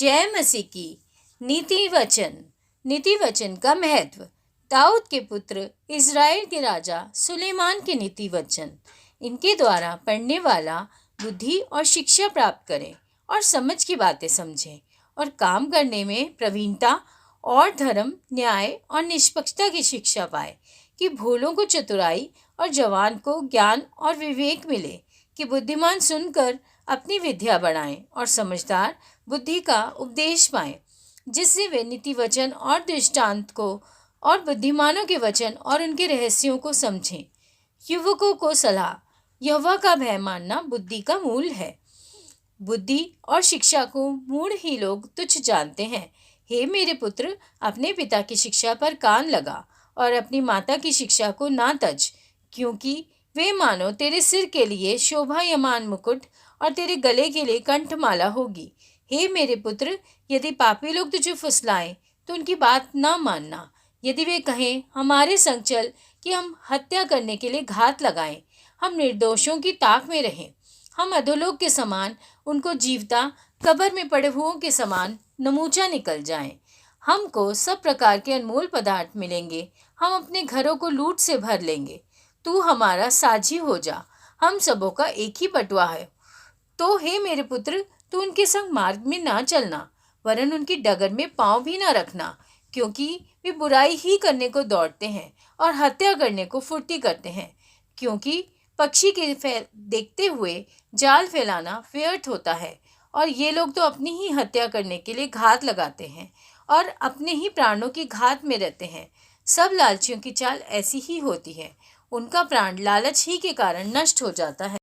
जय मसीह की। नीति वचन का महत्व। दाऊद के पुत्र इज़राइल के राजा सुलेमान के नीति वचन। इनके द्वारा पढ़ने वाला बुद्धि और शिक्षा प्राप्त करे और समझ की बातें समझे और काम करने में प्रवीणता और धर्म, न्याय और निष्पक्षता की शिक्षा पाए, कि भोलों को चतुराई और जवान को ज्ञान और विवेक मिले, कि बुद्धिमान सुनकर अपनी विद्या बढ़ाएं और समझदार बुद्धि का उपदेश पाएं, जिससे वे नीति वचन और दृष्टांत को और बुद्धिमानों के वचन और उनके रहस्यों को समझें। युवकों को सलाह। यहोवा का भय मानना बुद्धि का मूल है। बुद्धि और शिक्षा को मूढ़ ही लोग तुच्छ जानते हैं। हे मेरे पुत्र, अपने पिता की शिक्षा पर कान लगा और अपनी माता की शिक्षा को ना तज, क्योंकि वे मानो तेरे सिर के लिए शोभायमान मुकुट और तेरे गले के लिए कंठमाला होगी। हे मेरे पुत्र, यदि पापी लोग तुझे फुसलाएं तो उनकी बात ना मानना। यदि वे कहें हमारे संग चल कि हम हत्या करने के लिए घात लगाएं, हम निर्दोषों की ताक में रहें, हम अधोलोक के समान उनको जीवता, कब्र में पड़े हुओं के समान नमूचा निकल जाएं। हमको सब प्रकार के अनमोल पदार्थ मिलेंगे, हम अपने घरों को लूट से भर लेंगे। तू हमारा साझी हो जा, हम सबों का एक ही बटुआ है। तो हे मेरे पुत्र, तू उनके संग मार्ग में ना चलना, वरन उनकी डगर में पाँव भी ना रखना, क्योंकि वे बुराई ही करने को दौड़ते हैं और हत्या करने को फुर्ती करते हैं। क्योंकि पक्षी के देखते हुए जाल फैलाना व्यर्थ होता है, और ये लोग तो अपनी ही हत्या करने के लिए घात लगाते हैं और अपने ही प्राणों की घात में रहते हैं। सब लालचियों की चाल ऐसी ही होती है, उनका प्राण लालच ही के कारण नष्ट हो जाता है।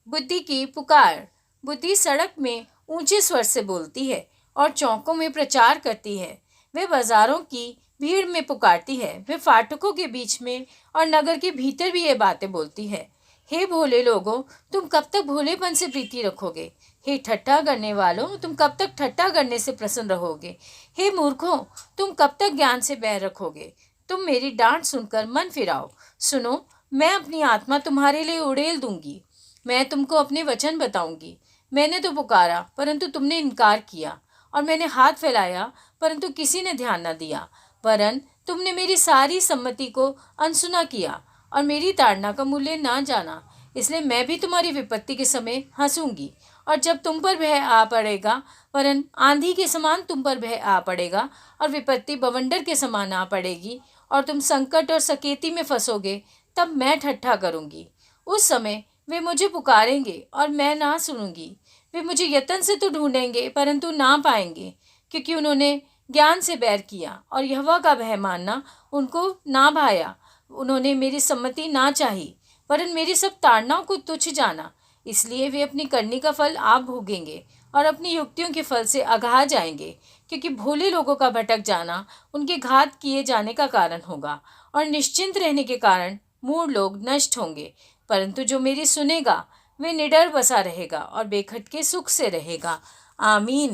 बुद्धि की पुकार। बुद्धि सड़क में ऊंचे स्वर से बोलती है और चौकों में प्रचार करती है। वे बाजारों की भीड़ में पुकारती है, वे फाटकों के बीच में और नगर के भीतर भी ये बातें बोलती है। हे भोले लोगों, तुम कब तक भोलेपन से प्रीति रखोगे? हे ठट्ठा करने वालों, तुम कब तक ठट्ठा करने से प्रसन्न रहोगे? हे मूर्खों, तुम कब तक ज्ञान से बैर रखोगे? तुम मेरी डांट सुनकर मन फिराओ। सुनो, मैं अपनी आत्मा तुम्हारे लिए उड़ेल दूंगी। मैं तुमको अपने वचन बताऊंगी। मैंने तो पुकारा परंतु तुमने इनकार किया, और मैंने हाथ फैलाया परंतु किसी ने ध्यान न दिया। वरन तुमने मेरी सारी सम्मति को अनसुना किया और मेरी ताड़ना का मूल्य ना जाना। इसलिए मैं भी तुम्हारी विपत्ति के समय हंसूंगी, और जब तुम पर भय आ पड़ेगा, वरन आंधी के समान तुम पर भय आ पड़ेगा और विपत्ति बवंडर के समान आ पड़ेगी, और तुम संकट और सकेती में फंसोगे, तब मैं ठट्ठा करूंगी। उस समय वे मुझे पुकारेंगे और मैं ना सुनूंगी। वे मुझे यत्न से तो ढूंढेंगे परंतु ना पाएंगे, क्योंकि उन्होंने ज्ञान से बैर किया और यहोवा का भय मानना उनको ना भाया। उन्होंने मेरी सम्मति ना चाही, वरन मेरी सब ताड़नाओं को तुच्छ जाना। इसलिए वे अपनी करनी का फल आप भोगेंगे और अपनी युक्तियों के फल से अघा जाएंगे, क्योंकि भोले लोगों का भटक जाना उनके घात किए जाने का कारण होगा, और निश्चिंत रहने के कारण मूढ़ लोग नष्ट होंगे। परंतु जो मेरी सुनेगा वे निडर बसा रहेगा और बेखटके सुख से रहेगा। आमीन।